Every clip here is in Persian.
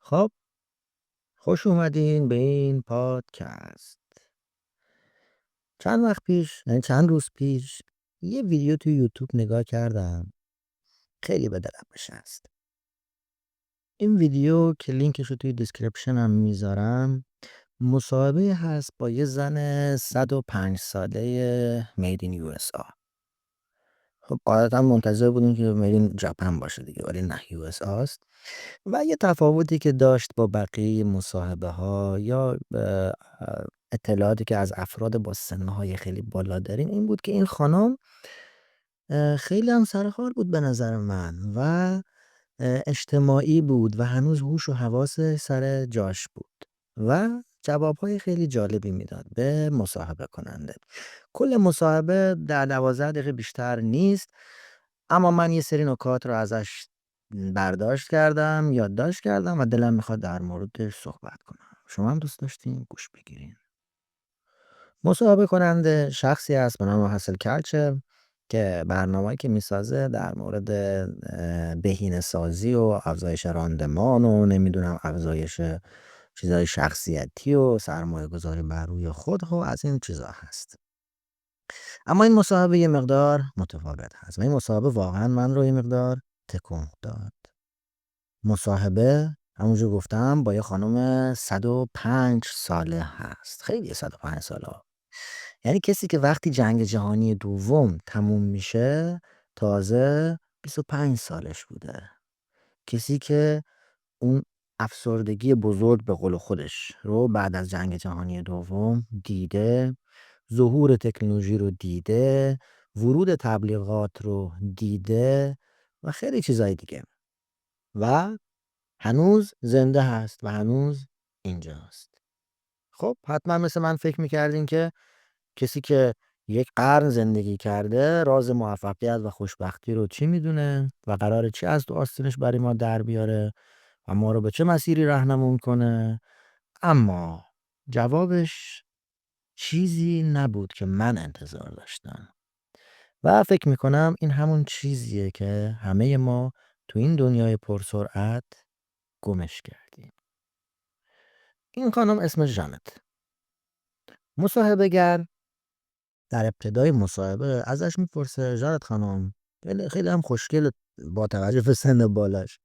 خب، خوش اومدین به این پادکست. چند وقت پیش، یعنی چند روز پیش، یه ویدیو تو یوتیوب نگاه کردم. خیلی به دلم نشست. این ویدیو که لینکش رو توی دیسکریپشن هم میذارم، مصاحبه هست با یه زن 105 ساله مید این USA. خب قاعدتا منتظر بودیم که مید این ژاپن باشه دیگه، ولی نه USA است. و یه تفاوتی که داشت با بقیه مصاحبه ها یا اطلاعاتی که از افراد با سنهای خیلی بالا داریم این بود که این خانم خیلی هم سرحال بود به نظر من و اجتماعی بود و هنوز هوش و حواس سر جاش بود و جوابهای خیلی جالبی میداد به مصاحبه کننده. کل مصاحبه در 12 دقیقه بیشتر نیست، اما من یه سری نکات رو ازش برداشت کردم، یادداشت کردم و دلم میخواد در موردش صحبت کنم. شما هم دوست داشتین گوش بگیرین. مصاحبه کننده شخصی است به نام حاصل کلچر که برنامه‌ای که میسازه در مورد بهینه‌سازی و افزایش راندمان و نمیدونم افزایش چیزای شخصیتی و سرمایه گذاری بر روی خود و از این چیزا هست. اما این مصاحبه یه مقدار متفاوت هست و این مصاحبه واقعا من رو یه مقدار تکون داد. مصاحبه همونجور گفتم با یه خانم 105 ساله هست. خیلی 105 ساله. یعنی کسی که وقتی جنگ جهانی دوم تموم میشه تازه 25 سالش بوده. کسی که اون افسردگی بزرگ به قول خودش رو بعد از جنگ جهانی دوم دیده، ظهور تکنولوژی رو دیده، ورود تبلیغات رو دیده و خیلی چیزای دیگه و هنوز زنده هست و هنوز اینجاست. خب حتما مثل من فکر میکردین که کسی که یک قرن زندگی کرده راز موفقیت و خوشبختی رو چی میدونه و قراره چی از تو آستینش برای ما در بیاره و ما رو به چه مسیری راهنمون کنه. اما جوابش چیزی نبود که من انتظار داشتم و فکر میکنم این همون چیزیه که همه ما تو این دنیای پرسرعت گمش کردیم. این خانم اسمش ژانت. مصاحبه‌گر در ابتدای مصاحبه ازش میپرسه ژانت خانم، خیلی هم خوشگل با توجه به سن بالاش،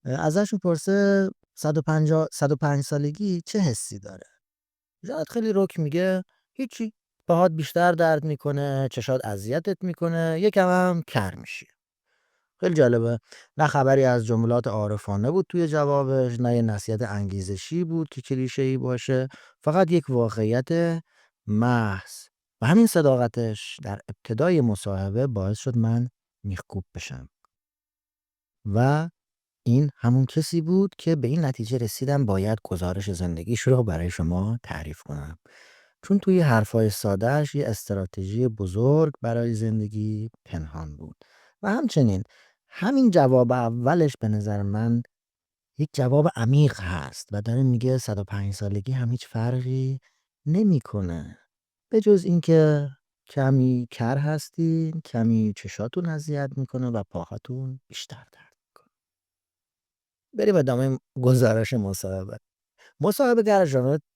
ازش میپرسه 105 سالگی چه حسی داره. ژانت خیلی رک میگه هیچی، پاهات بیشتر درد میکنه، چشات اذیتت میکنه، یکم هم کر میشی. خیلی جالبه. نه خبری از جملات عارفانه بود توی جوابش، نه یه نصیحت انگیزشی بود که کلیشه‌ای باشه، فقط یک واقعیت محض. و همین صداقتش در ابتدای مصاحبه باعث شد من میخکوب بشم. و این همون کسی بود که به این نتیجه رسیدم باید گزارش زندگیش رو برای شما تعریف کنم. چون توی حرفای سادهش یه استراتژی بزرگ برای زندگی پنهان بود. و همچنین همین جواب اولش به نظر من یک جواب عمیق هست و داره میگه 105 سالگی هم هیچ فرقی نمیکنه به جز اینکه کمی کر هستین، کمی چشاتون اذیت میکنه و پاهاتون بیشتر درد میکنه. بریم ادامه گزارش مصاحبه. مصاحبه‌گر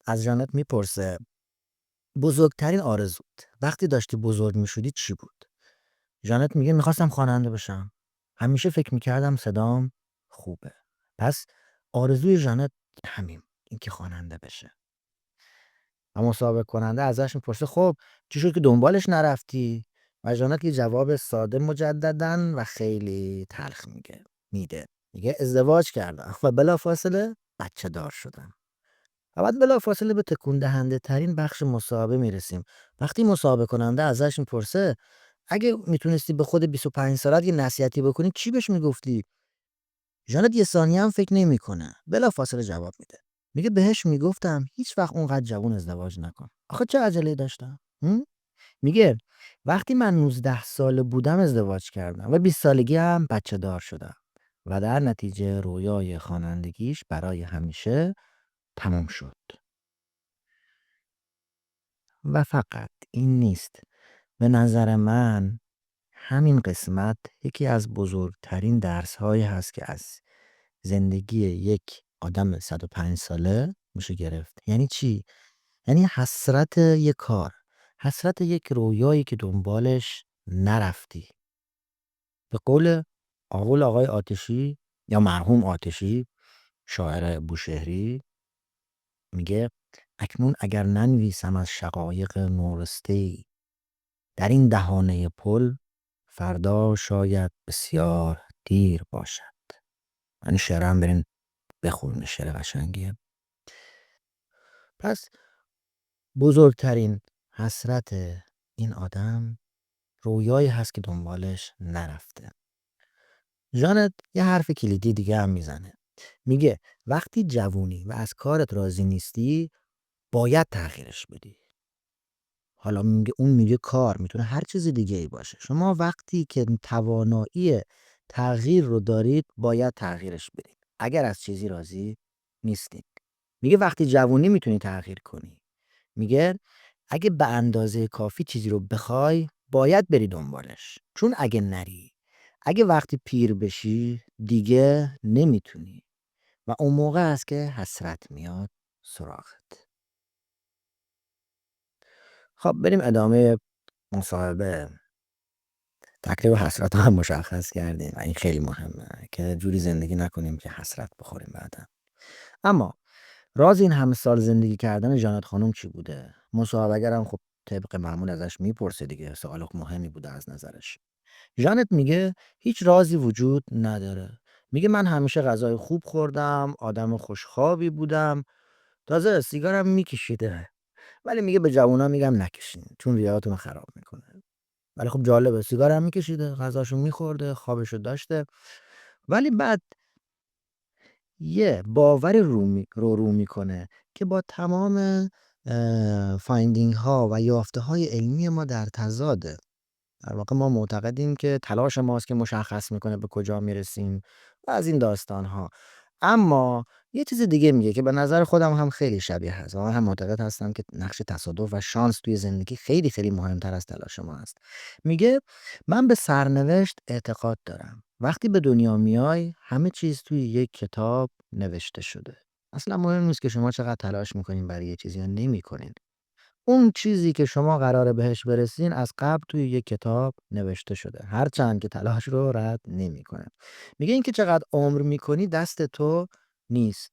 از ژانت میپرسه بزرگترین آرزوت وقتی داشتی بزرگ میشدی چی بود؟ ژانت میگه میخواستم خواننده بشم. همیشه فکر میکردم صدام خوبه. پس آرزوی ژانت همین، اینکه خواننده بشه. و مصاحبه کننده ازش میپرسه خب چی شد که دنبالش نرفتی؟ و ژانت یه جواب ساده مجددن و خیلی تلخ میگه ازدواج کردم و بلافاصله بچه دار شدم. و بعد بلافاصله به تکون دهنده ترین بخش مصاحبه میرسیم. وقتی مصاحبه کننده ازش میپرسه اگه میتونستی به خود 25 سالت یه نصیحتی بکنی چی بهش میگفتی؟ ژانت یه ثانیه هم فکر نمیکنه، بلافاصله جواب میده. میگه بهش میگفتم هیچ وقت اونقدر جوان ازدواج نکن. آخه چه عجله داشتم؟ میگه وقتی من 19 ساله بودم ازدواج کردم و 20 سالگی هم بچه دار شدم و در نتیجه رویای خوانندگیش برای همیشه تموم شد. و فقط این نیست. به نظر من همین قسمت یکی از بزرگترین درس‌هایی هست که از زندگی یک آدم 105 ساله میشه گرفت. یعنی چی؟ یعنی حسرت یک کار، حسرت یک رویایی که دنبالش نرفتی. به قول آقای آتشی یا مرحوم آتشی، شاعر بوشهری، میگه اکنون اگر ننویسم از شقایق نورسته‌ای در این دهانه پل، فردا شاید بسیار دیر باشد. من شعرم برین بخونین، شعر قشنگیه. پس بزرگترین حسرت این آدم رویایی هست که دنبالش نرفته. ژانت یه حرف کلیدی دیگه هم میزنه، میگه وقتی جوونی و از کارت راضی نیستی باید تغییرش بدی. حالا اون میگه کار، میتونه هر چیز دیگه ای باشه. شما وقتی که توانایی تغییر رو دارید باید تغییرش بدید اگر از چیزی راضی نیستید. میگه وقتی جوونی میتونی تغییر کنی. میگه اگه به اندازه کافی چیزی رو بخوای باید بری دنبالش، چون اگه نری، اگه وقتی پیر بشی دیگه نمیتونی و اون موقع است که حسرت میاد سراغت. خب بریم ادامه مصاحبه. تکلیف حسرت هم مشخص کردیم و این خیلی مهمه که جوری زندگی نکنیم که حسرت بخوریم بعدا. اما راز این همه سال زندگی کردن ژانت خانم چی بوده؟ مصاحبه‌گرم خب طبق معمول ازش میپرسه دیگه، سوال مهمی بوده از نظرش. ژانت میگه هیچ رازی وجود نداره. میگه من همیشه غذای خوب خوردم، آدم خوشخوابی بودم، تازه سیگارم میکشیده. ولی میگه به جوونا میگم نکشین چون ریه‌هاتون رو خراب میکنه. ولی خب جالبه، سیگارم میکشیده، غذاشو میخورده، خوابشو داشته، ولی بعد یه باوری رو میکنه که با تمام فایندینگ ها و یافته های علمی ما در تضاده. در واقع ما معتقدیم که تلاش ماست که مشخص میکنه به کجا میرسیم و از این داستان ها. اما یه چیز دیگه میگه که به نظر خودم هم خیلی شبیه هست و من هم معتقد هستم که نقش تصادف و شانس توی زندگی خیلی خیلی مهمتر از تلاش ما است. میگه من به سرنوشت اعتقاد دارم. وقتی به دنیا میای همه چیز توی یک کتاب نوشته شده. اصلا مهم نیست که شما چقدر تلاش میکنین برای یه چیزی یا نمیکنین. اون چیزی که شما قراره بهش برسین از قبل توی یک کتاب نوشته شده، هرچند که تلاش رو رد نمیکنه. میگه اینکه چقدر عمر میکنی دست تو نیست.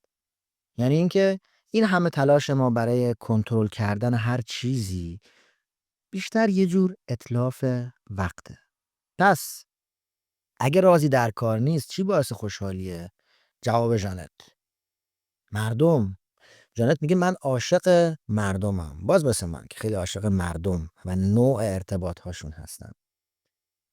یعنی اینکه این همه تلاش ما برای کنترل کردن هر چیزی بیشتر یه جور اتلاف وقته. پس اگه رازی در کار نیست چی باعث خوشحالیه؟ جواب ژانت مردم. ژانت میگه من عاشق مردمم، باز مثل من که خیلی عاشق مردم و نوع ارتباط هاشون هستم.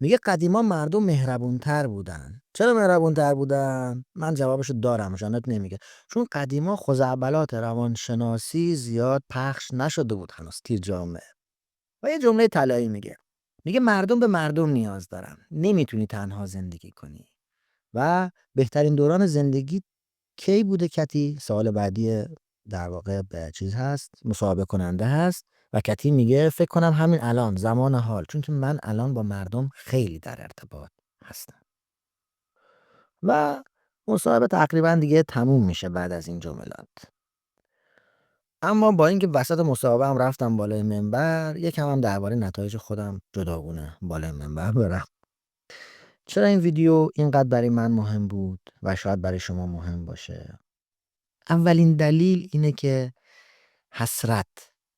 میگه قدیما مردم مهربونتر بودن. چرا مهربونتر بودن؟ من جوابشو دارم، ژانت نمیگه. چون قدیما خزعبلات روانشناسی زیاد پخش نشده بود هنوز توی جامعه. و یه جمله طلایی میگه مردم به مردم نیاز دارن، نمیتونی تنها زندگی کنی. و بهترین دوران زندگی کی بوده کتی؟ سوال بعدی در واقع به چیز هست، مصاحبه کننده هست و کتی میگه فکر کنم همین الان، زمان حال، چون که من الان با مردم خیلی در ارتباط هستم. و مصاحبه تقریبا دیگه تموم میشه بعد از این جملات. اما با اینکه وسط مصاحبه هم رفتم بالای منبر، یکم هم درباره نتایج خودم جداگونه بالای منبر برم. چرا این ویدیو اینقدر برای من مهم بود و شاید برای شما مهم باشه؟ اولین دلیل اینه که حسرت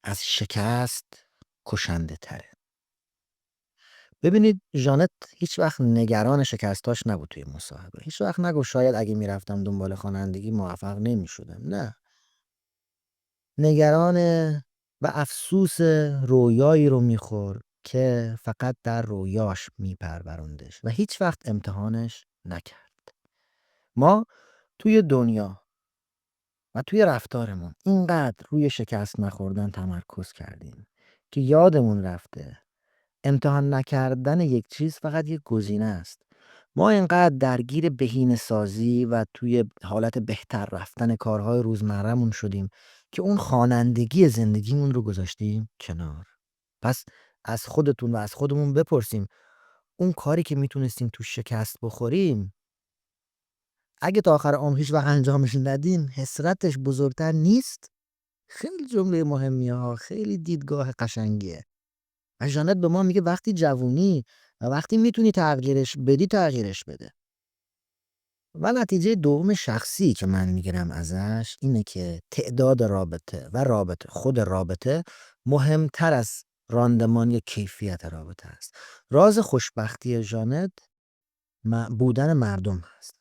از شکست کشنده تره. ببینید ژانت هیچ وقت نگران شکستاش نبود توی مصاحبه. هیچ وقت نگفت شاید اگه میرفتم دنبال خوانندگی موفق نمیشدم. نه. نگران و افسوس رویایی رو میخورد که فقط در رویاش میپروروندش و هیچ وقت امتحانش نکرد. ما توی دنیا و توی رفتارمون اینقدر روی شکست نخوردن تمرکز کردیم که یادمون رفته امتحان نکردن یک چیز فقط یک گزینه است. ما اینقدر درگیر بهینه‌سازی و توی حالت بهتر رفتن کارهای روزمره‌مون شدیم که اون خوانندگی زندگیمون رو گذاشتیم کنار. پس از خودتون و از خودمون بپرسیم اون کاری که میتونستیم تو شکست بخوریم اگه تا آخر عمر هیچ وقت انجامش ندین حسرتش بزرگتر نیست. خیلی جمله مهمیه ها، خیلی دیدگاه قشنگیه. و ژانت به ما میگه وقتی جوونی و وقتی میتونی تغییرش بدی تغییرش بده. و نتیجه دوم شخصی که من میگیرم ازش اینه که تعداد رابطه و خود رابطه مهمتر از راندمان یا کیفیت رابطه است. راز خوشبختی ژانت بودن مردم هست.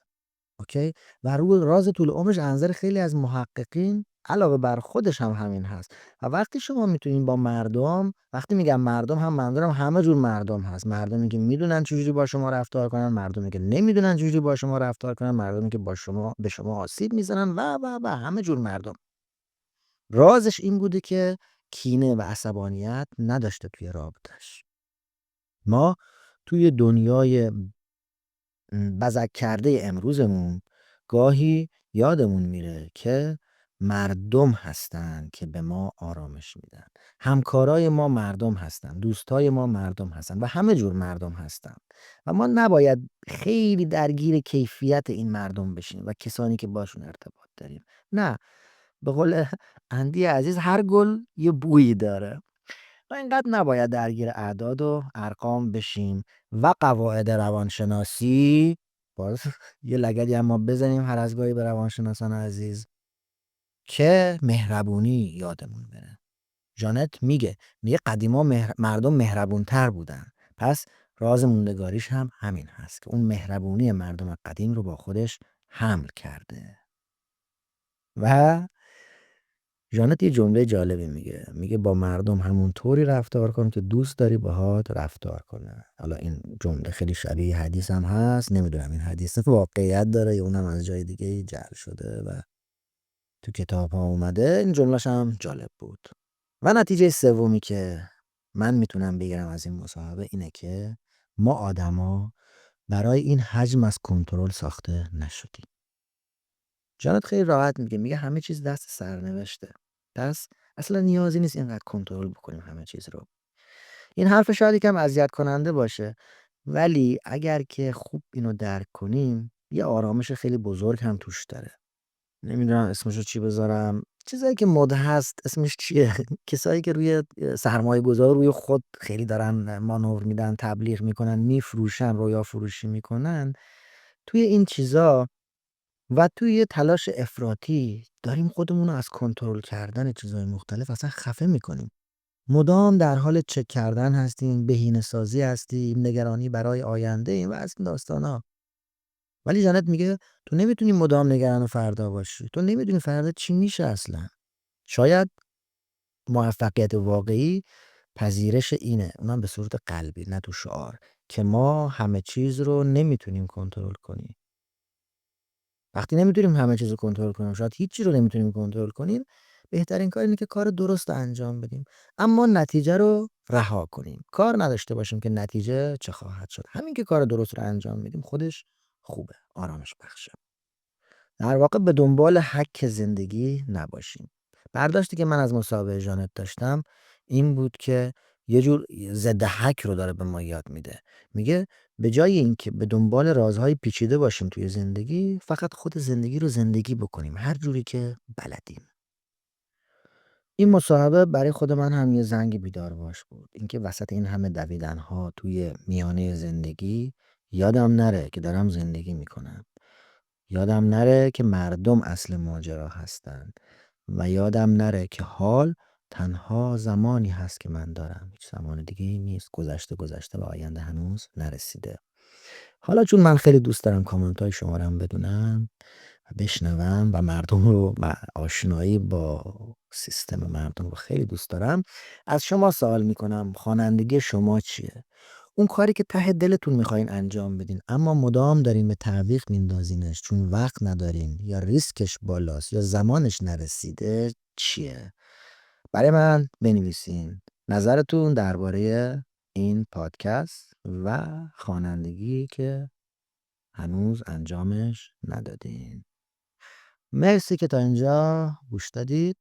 اوکی؟ و راز طول عمرش از نظر خیلی از محققین علاوه بر خودش هم همین هست. و وقتی شما میتونین با مردم، وقتی میگم مردم هم منظورم همه جور مردم هست، مردمی که میدونن چجوری با شما رفتار کنن، مردمی که نمیدونن چجوری با شما رفتار کنن، مردمی که به شما آسیب میزنن و همه جور مردم. رازش این بوده که کینه و عصبانیت نداشته توی رابطش. ما توی دنیای بزک کرده امروزمون گاهی یادمون میره که مردم هستن که به ما آرامش میدن. همکارای ما مردم هستن، دوستای ما مردم هستن و همه جور مردم هستن و ما نباید خیلی درگیر کیفیت این مردم بشیم و کسانی که باشون ارتباط داریم. نه، به قول اندی عزیز هر گل یه بویی داره. ما اینقدر نباید درگیر اعداد و ارقام بشیم و قواعد روانشناسی. باز یه لگدی هم ما بزنیم هر از گاهی به روانشناسان عزیز که مهربونی یادمون بره. ژانت میگه قدیما مردم مهربونتر بودن، پس راز موندگاریش هم همین هست که اون مهربونی مردم قدیم رو با خودش حمل کرده. و ژانت یه جمله جالبی میگه با مردم همون طوری رفتار کن که دوست داری باهات رفتار کنه. حالا این جمله خیلی شبیه حدیث هم هست، نمیدونم این حدیث واقعیت داره یا اونم از جای دیگه جعل شده و تو کتاب ها اومده. این جملهش هم جالب بود. و نتیجه سومی که من میتونم بگیرم از این مصاحبه اینه که ما آدما برای این حجم از کنترل ساخته نشدیم. ژانت خیلی راحت میگه همه چیز دست سرنوشته. پس اصلا نیازی نیست اینقدر کنترل بکنیم همه چیز رو. این حرف شاید یکم اذیت کننده باشه، ولی اگر که خوب اینو درک کنیم یه آرامش خیلی بزرگ هم توش داره. نمیدونم اسمشو چی بذارم، چیزایی که مد هست اسمش چیه؟ کسایی که روی سرمایه گذار روی خود خیلی دارن مانور میدن، تبلیغ میکنن، میفروشن، رویا فروشی میکنن. توی این چیزا و توی یه تلاش افراطی داریم خودمون رو از کنترل کردن چیزهای مختلف اصلا خفه میکنیم. مدام در حال چک کردن هستیم، بهینه‌سازی هستیم، نگرانی برای آینده ایم و از این داستانا. ولی ژانت میگه تو نمیتونی مدام نگران فردا باشی. تو نمیدونی فردا چی میشه اصلا. شاید موفقیت واقعی پذیرش اینه، اونم به صورت قلبی نه تو شعار، که ما همه چیز رو نمیتونیم کنترل کنیم. وقتی نمیتونیم همه چیز رو کنترل کنیم، شاید هیچی رو نمیتونیم کنترل کنیم، بهترین کار اینه که کار درست انجام بدیم، اما نتیجه رو رها کنیم. کار نداشته باشیم که نتیجه چه خواهد شد. همین که کار درست رو انجام میدیم خودش خوبه، آرامش بخشه. در واقع به دنبال حک زندگی نباشیم. برداشتی که من از مصاحبه ژانت داشتم این بود که یه جور ضد حک رو داره به ما یاد میده. میگه به جای اینکه به دنبال رازهای پیچیده باشیم توی زندگی، فقط خود زندگی رو زندگی بکنیم هر جوری که بلدیم. این مصاحبه برای خود من هم یه زنگ بیدارباش بود. اینکه وسط این همه دویدن‌ها توی میانه زندگی یادم نره که دارم زندگی میکنم. یادم نره که مردم اصل ماجرا هستن و یادم نره که حال تنها زمانی هست که من دارم، هیچ زمان دیگه ای نیست. گذشته و آینده هنوز نرسیده. حالا چون من خیلی دوست دارم کامنت های شما رو هم بدونم و بشنوم و مردم رو و آشنایی با سیستم مردم رو خیلی دوست دارم، از شما سوال میکنم خوانندگی شما چیه؟ اون کاری که ته دلتون میخواین انجام بدین اما مدام دارین به تعویق میندازینش چون وقت ندارین یا ریسکش بالاست یا زمانش نرسیده چیه؟ برای من بنویسین نظرتون درباره این پادکست و خوانندگی که هنوز انجامش ندادین. مرسی که تا اینجا گوش دادید.